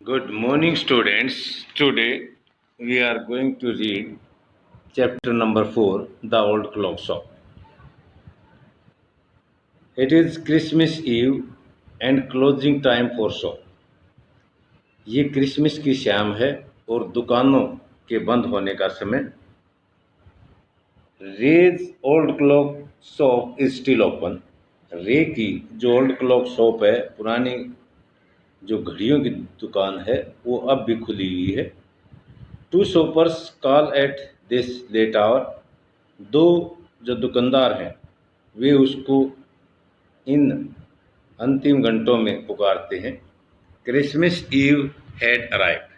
Good morning, students. Today we are going to read chapter number 4, The Old Clock Shop. It is Christmas Eve and closing time for shop. ये Christmas की शाम है और दुकानों के बंद होने का समय. Ray's old clock shop is still open. रे की जो ओल्ड क्लॉक शॉप है, पुरानी जो घड़ियों की दुकान है, वो अब भी खुली हुई है. Two shoppers call at this late hour. दो जो दुकानदार हैं वे उसको इन अंतिम घंटों में पुकारते हैं. Christmas Eve had arrived.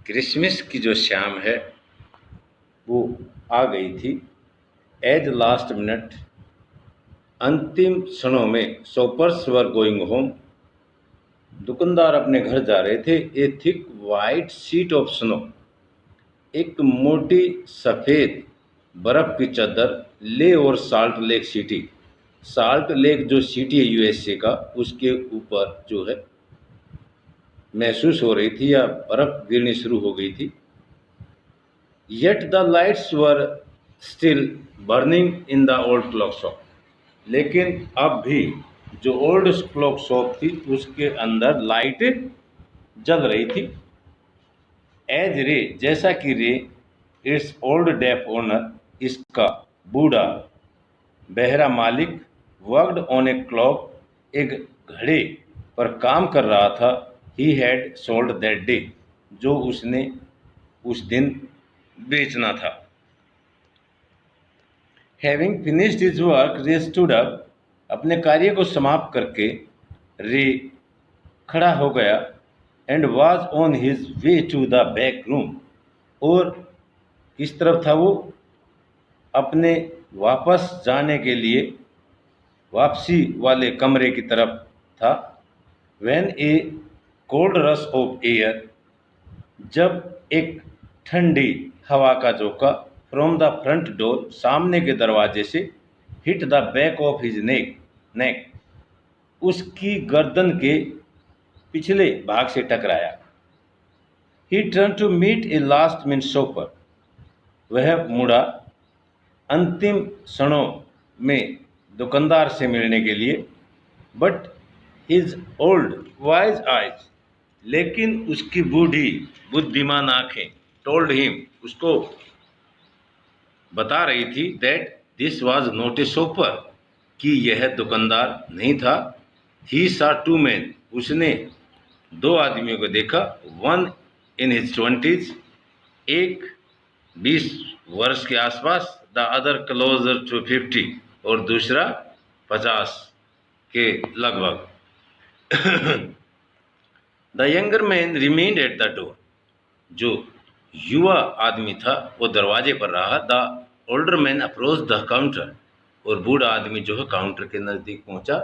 Christmas की जो शाम है वो आ गई थी. As last minute. अंतिम क्षणों में. Shoppers were going home. दुकानदार अपने घर जा रहे थे. A thick white sheet of snow. एक मोटी सफ़ेद बर्फ़ की चादर ले और Salt Lake City. Salt Lake जो सिटी है यूएसए का, उसके ऊपर जो है महसूस हो रही थी या बर्फ़ गिरनी शुरू हो गई थी. Yet the lights were still burning in the old clock shop. लेकिन अब भी जो ओल्ड क्लॉक शॉप थी उसके अंदर लाइट जल रही थी. एज रे, जैसा कि रे इट्स ओल्ड डेफ ओनर, इसका बूढ़ा बहरा मालिक, वर्कड ऑन ए क्लॉक, एक घड़े पर काम कर रहा था. He had sold that day, जो उसने उस दिन बेचना था. Having finished his work, Ray stood up. अपने कार्य को समाप्त करके रे खड़ा हो गया. And was on his way to the back room. और किस तरफ था वो? अपने वापस जाने के लिए वापसी वाले कमरे की तरफ था. When A cold rush of air, जब एक ठंडी हवा का झोंका, फ्रॉम द फ्रंट डोर, सामने के दरवाजे से, hit the back of his neck, उसकी गर्दन के पिछले भाग से टकराया. He turned to meet a last minute shopper. वह मुड़ा अंतिम क्षणों में दुकानदार से मिलने के लिए. But his old wise eyes, लेकिन उसकी बूढ़ी बुद्धिमान आंखें, टोल्ड हिम, उसको बता रही थी, that this was not a shopper, कि यह दुकानदार नहीं था. ही सा टू मैन, उसने दो आदमियों को देखा. वन इन हिज 20s, एक 20 वर्ष के आसपास. द अदर क्लोजर टू 50, और दूसरा 50 के लगभग. The younger man remained at the door. जो युवा आदमी था वो दरवाजे पर रहा. The older man approach the counter, और बूढ़ा आदमी जो है काउंटर के नज़दीक पहुंचा.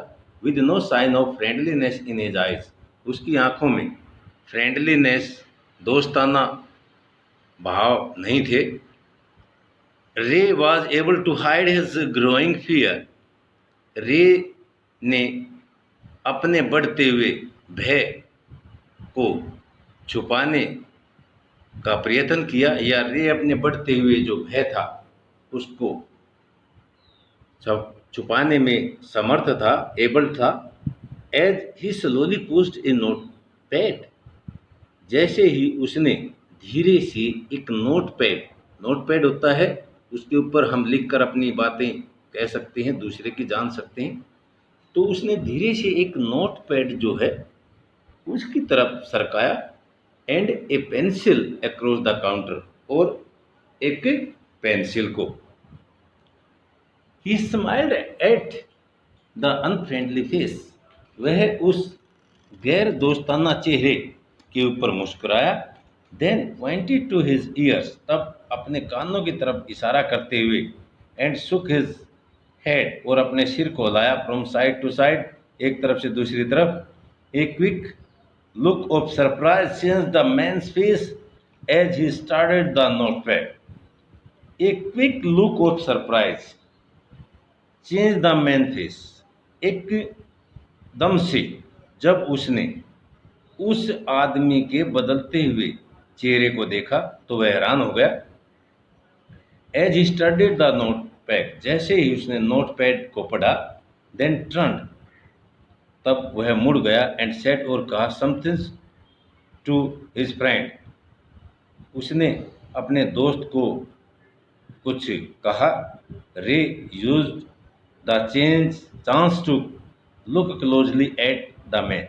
With no sign of friendliness in his eyes. उसकी आंखों में फ्रेंडलीनेस, दोस्ताना भाव नहीं थे. Ray was able to hide his growing fear. Ray ने अपने बढ़ते हुए भय को छुपाने का प्रयत्न किया, या रे अपने बढ़ते हुए जो भय था उसको छुपाने में समर्थ था, एबल था. As he slowly pushed a note pad. जैसे ही उसने धीरे से एक नोट पैड होता है, उसके ऊपर हम लिखकर अपनी बातें कह सकते हैं, दूसरे की जान सकते हैं. तो उसने धीरे से एक नोट पैड जो है उसकी तरफ सरकाया. And a pencil across the counter, और एक पेंसिल को. He smiled at the unfriendly face. वह उस गैर दोस्ताना चेहरे के ऊपर मुस्कुराया. Then pointed to his ears. तब अपने कानों की तरफ इशारा करते हुए. एंड शुक हिज हेड, और अपने सिर को हिलाया. फ्रॉम साइड टू साइड, एक तरफ से दूसरी तरफ. A quick look of surprise changed the man's face as he started the notepad. A quick look of surprise change the man face. एक दम से जब उसने उस आदमी के बदलते हुए चेहरे को देखा तो वह हैरान हो गया। As he studied the note pad, जैसे ही उसने नोट पैड को पढ़ा, देन टर्न, तब वह मुड़ गया, एंड सेड, और कहा, समथिंग टू हिज फ्रेंड, उसने अपने दोस्त को कुछ कहा। Ray use the chance to look closely at the man,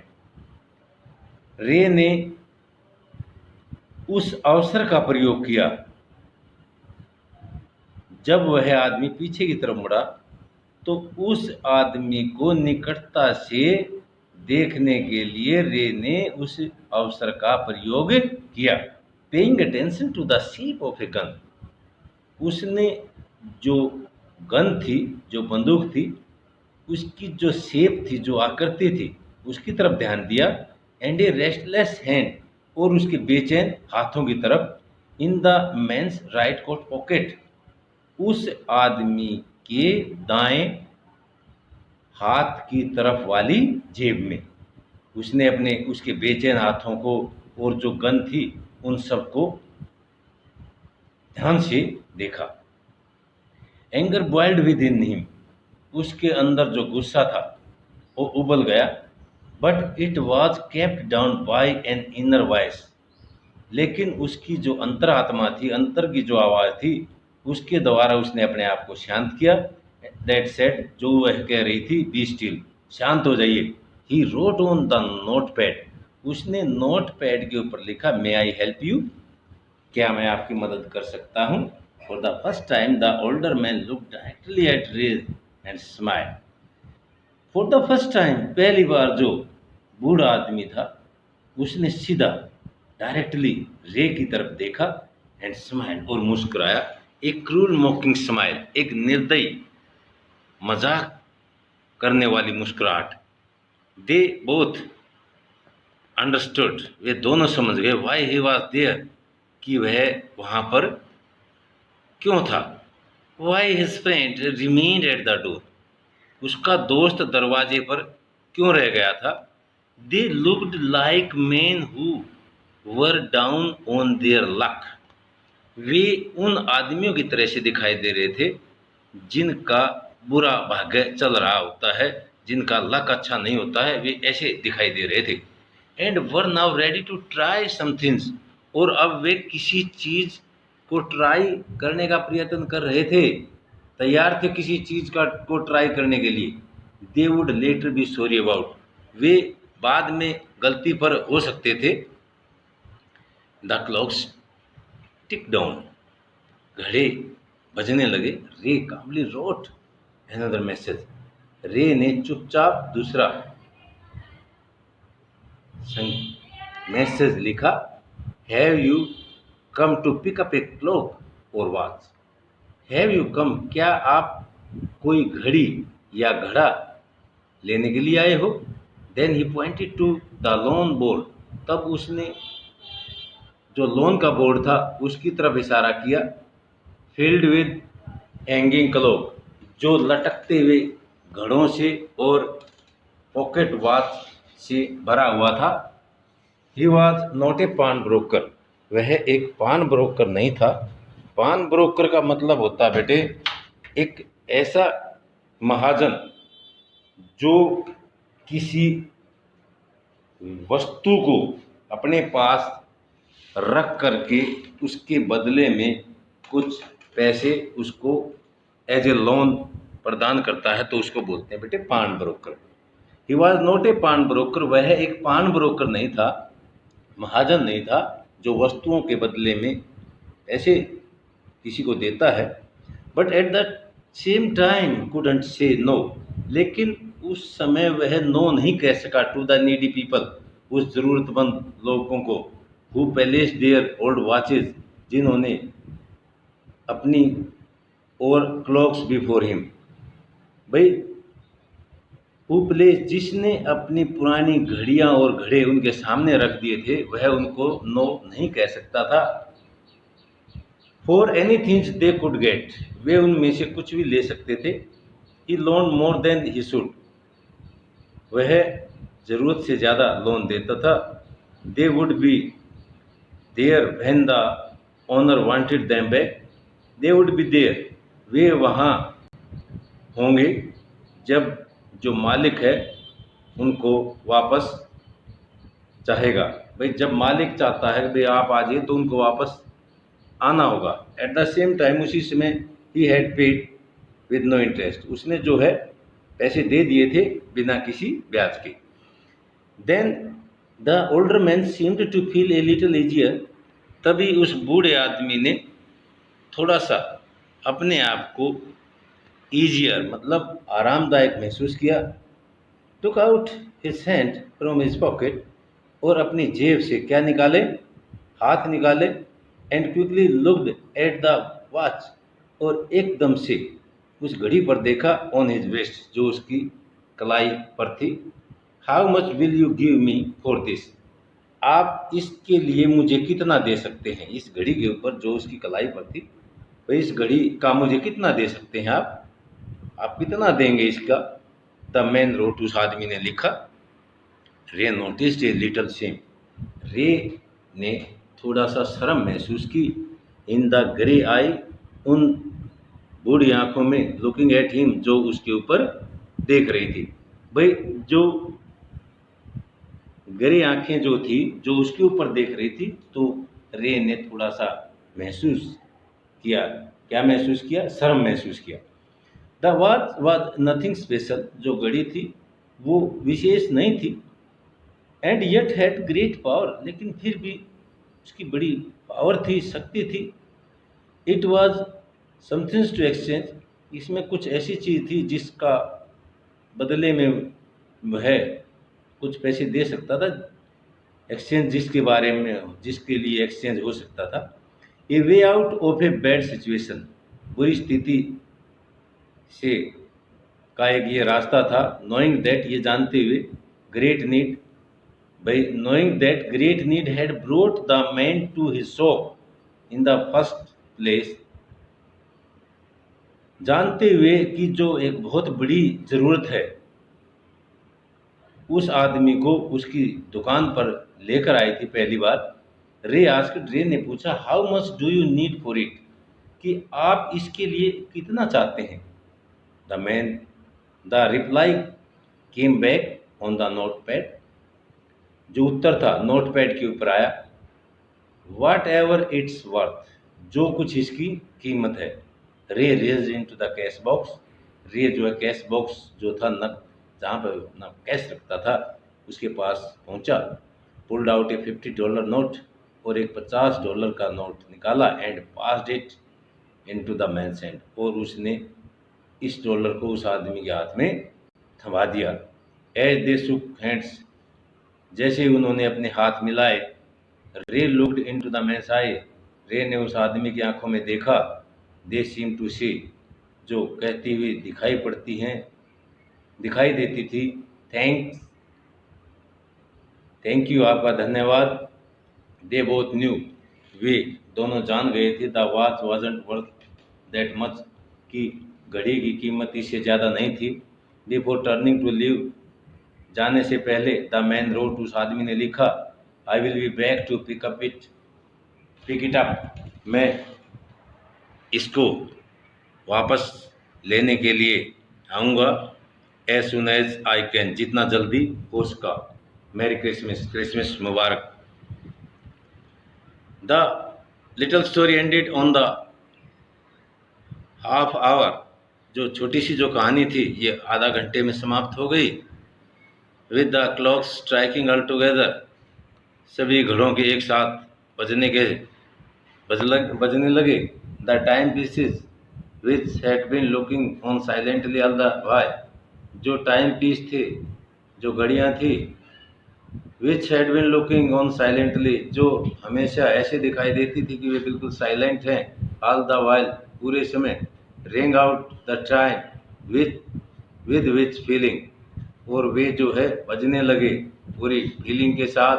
Ray ने उस अवसर का प्रयोग किया जब वह आदमी पीछे की तरफ मुड़ा तो उस आदमी को निकटता से देखने के लिए रे ने उस अवसर का प्रयोग किया। Paying attention to the shape of a gun, उसने जो गन थी, जो बंदूक थी, उसकी जो शेप थी, जो आकृति थी, उसकी तरफ ध्यान दिया। एंड ए रेस्टलेस हैंड, और उसके बेचैन हाथों की तरफ, in the man's right coat pocket, उस आदमी के दाएं हाथ की तरफ वाली जेब में। उसने अपने उसके बेचैन हाथों को और जो गन थी उन सबको ध्यान से देखा। Anger boiled with in him, उसके अंदर जो गुस्सा था वो उबल गया। But it was kept down by an inner voice, लेकिन उसकी जो अंतरात्मा थी, अंतर की जो आवाज़ थी, उसके द्वारा उसने अपने आप को शांत किया। दैट सेड, जो वह कह रही थी, बी स्टिल, शांत हो जाइए। He wrote on the note pad, उसने नोट पैड के ऊपर लिखा, मे आई हेल्प यू, क्या मैं आपकी मदद कर सकता हूँ। For the first time the older man look directly at Ray and smile, for the first time, पहली बार जो बूढ़ा आदमी था उसने सीधा डायरेक्टली रे की तरफ देखा, एंड स्माइल, और मुस्कुराया। एक क्रूल मॉकिंग स्माइल, एक निर्दयी मजाक करने वाली मुस्कुराहट। दे बोथ अंडरस्टूड, वे दोनों समझ गए, वाई ही वॉज देयर, कि वह वहाँ पर क्यों था। Why his friend remained at the door, उसका दोस्त दरवाजे पर क्यों रह गया था। They looked like men who were down on their luck, वे उन आदमियों की तरह से दिखाई दे रहे थे जिनका बुरा भाग्य चल रहा होता है, जिनका लक अच्छा नहीं होता है, वे ऐसे दिखाई दे रहे थे। And were now ready to try somethings, और अब वे किसी चीज़ को ट्राई करने का प्रयत्न कर रहे थे, तैयार थे किसी चीज़ का को ट्राई करने के लिए। They would later be sorry about, वे बाद में गलती पर हो सकते थे। द क्लॉक्स टिक डाउन, घड़े बजने लगे। रे कामली रोट अनदर मैसेज, रे ने चुपचाप दूसरा मैसेज लिखा। Have you come to pick up a clock or watch, have you come, क्या आप कोई घड़ी या घड़ा लेने के लिए आए हो। Then he pointed to the loan board, तब उसने जो लोन का बोर्ड था उसकी तरफ इशारा किया। फील्ड विद हैंगिंग क्लॉक, जो लटकते हुए घड़ों से और पॉकेट वॉच से भरा हुआ था। ही वॉज नॉट ए पान ब्रोकर, वह एक पान ब्रोकर नहीं था। पान ब्रोकर का मतलब होता बेटे एक ऐसा महाजन जो किसी वस्तु को अपने पास रख करके उसके बदले में कुछ पैसे उसको एज ए लोन प्रदान करता है, तो उसको बोलते हैं बेटे पान broker. He was not a पान ब्रोकर, वह एक पान ब्रोकर नहीं था, महाजन नहीं था जो वस्तुओं के बदले में ऐसे किसी को देता है। But at the same time couldn't से नो, लेकिन उस समय वह नो नहीं कह सका टू द नीडी पीपल, उस ज़रूरतमंद लोगों को। Who palace their old watches, जिन्होंने अपनी और क्लॉक्स बिफोर हिम, भाई हु प्लेस, जिसने अपनी पुरानी घड़ियां और घड़े उनके सामने रख दिए थे, वह उनको नो नहीं कह सकता था। For any things they could get, वे उनमें से कुछ भी ले सकते थे। He loan more than he should, वह ज़रूरत से ज़्यादा लोन देता था। They would be there when the owner wanted them back. They would be there, वे वहाँ होंगे जब जो मालिक है उनको वापस चाहेगा। भाई जब मालिक चाहता है कि भाई आप आ जाइए तो उनको वापस आना होगा। एट द सेम टाइम उसी समय he had paid with no interest, उसने जो है पैसे दे दिए थे बिना किसी ब्याज के। Then the older man seemed to feel a little easier, तभी उस बूढ़े आदमी ने थोड़ा सा अपने आप को ईजियर मतलब आरामदायक महसूस किया। Took out his hand from his pocket, और अपनी जेब से क्या निकाले, हाथ निकाले। And quickly looked at the watch, और एकदम से उस घड़ी पर देखा। ऑन हिज वेस्ट, जो उसकी कलाई पर थी। How much will you give me for this, आप इसके लिए मुझे कितना दे सकते हैं। इस घड़ी के ऊपर जो उसकी कलाई पर थी, भाई इस घड़ी का मुझे कितना दे सकते हैं आप कितना देंगे इसका। द मैन रोट, उस आदमी ने लिखा। रे नोटिस्ड ए लिटल शेम, रे ने थोड़ा सा शर्म महसूस की। इन द ग्रे आई, उन बूढ़ी आंखों में। लुकिंग एट हिम, जो उसके ऊपर देख रही थी। भाई जो ग्रे आंखें जो थी जो उसके ऊपर देख रही थी, तो रे ने थोड़ा सा महसूस किया। क्या महसूस किया, शर्म महसूस किया। द वॉच नथिंग स्पेशल, जो घड़ी थी वो विशेष नहीं थी। And yet had great power, लेकिन फिर भी उसकी बड़ी पावर थी, शक्ति थी। It was somethings to exchange, इसमें कुछ ऐसी चीज़ थी जिसका बदले में वह कुछ पैसे दे सकता था। एक्सचेंज जिसके बारे में, जिसके लिए एक्सचेंज हो सकता था। A way out of a bad situation, बुरी स्थिति से का एक ये रास्ता था। नोइंग दैट, ये जानते हुए। ग्रेट नीड, भाई knowing that great need had brought the man to his shop in the first place, जानते हुए कि जो एक बहुत बड़ी ज़रूरत है उस आदमी को उसकी दुकान पर लेकर आई थी पहली बार। रे आस्क्ड, रे ने पूछा। How much do you need for it, कि आप इसके लिए कितना चाहते हैं। The man, the reply came back on the note pad, जो उत्तर था नोट पैड के ऊपर आया। वाट एवर इट्स वर्थ, जो कुछ इसकी कीमत है। Ray raise in to the cash box, ray जो है कैश बॉक्स जो था न जहाँ पर ना कैश रखता था उसके पास पहुँचा। पुल्ड आउट ए $50 नोट, और एक $50 का नोट निकाला। And passed it in to the man's hand, और उसने इस डॉलर को उस आदमी के हाथ में थमा दिया। एज दे शुक हैंड्स, जैसे ही उन्होंने अपने हाथ मिलाए। Ray looked in to the man's eye, Ray ने उस आदमी की आंखों में देखा। दे सीम टू सी, जो कहती हुई दिखाई पड़ती हैं, दिखाई देती थी। थैंक यू, आपका धन्यवाद। दे बोथ न्यू, वे दोनों जान गए थे। The watch wasn't worth that much, कि घड़ी की कीमत इससे ज़्यादा नहीं थी। बिफोर टर्निंग टू लीव, जाने से पहले। द मैन रोट, उस आदमी ने लिखा। I will be back to pick it up, मैं इसको वापस लेने के लिए आऊँगा। As soon as I can, जितना जल्दी हो सका। मैरी क्रिसमस, क्रिसमस मुबारक। The little story ended on the half hour, जो छोटी सी जो कहानी थी ये आधा घंटे में समाप्त हो गई। With the clocks striking all together, सभी घड़ों के एक साथ बजने लगे। The time pieces which had been looking on silently all the while, जो टाइम पीस थे, जो घड़ियाँ थी। Which had been looking on silently, जो हमेशा ऐसे दिखाई देती थी कि वे बिल्कुल साइलेंट हैं। ऑल द वाइल, पूरे समय। Ring out the time with which feeling, और वे जो है बजने लगे पूरी फीलिंग के साथ।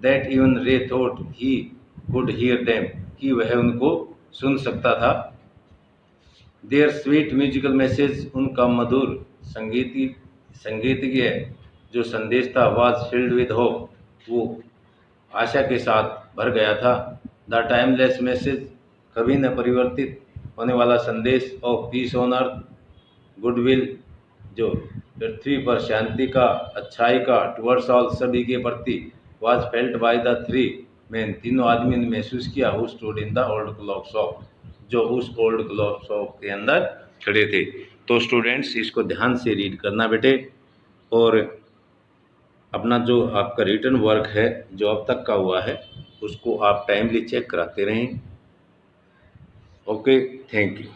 दैट इवन रे thought he could hear them, कि वह उनको सुन सकता था। देयर स्वीट म्यूजिकल मैसेज, उनका मधुर संगीतीय जो संदेश था। वाज फिल्ड विद होप, वो आशा के साथ भर गया था। द टाइमलेस मैसेज, कभी न परिवर्तित होने वाला संदेश of peace on earth, goodwill, जो पृथ्वी पर शांति का, अच्छाई का, टुवर्ड्स ऑल, सभी के प्रति, was felt by the three man, तीनों आदमी ने महसूस किया, who stood in the old clock shop, जो उस ओल्ड क्लॉक शॉप के अंदर खड़े थे। तो स्टूडेंट्स इसको ध्यान से रीड करना बेटे, और अपना जो आपका रिटन वर्क है जो अब तक का हुआ है उसको आप टाइमली चेक कराते रहें। Okay, thank you.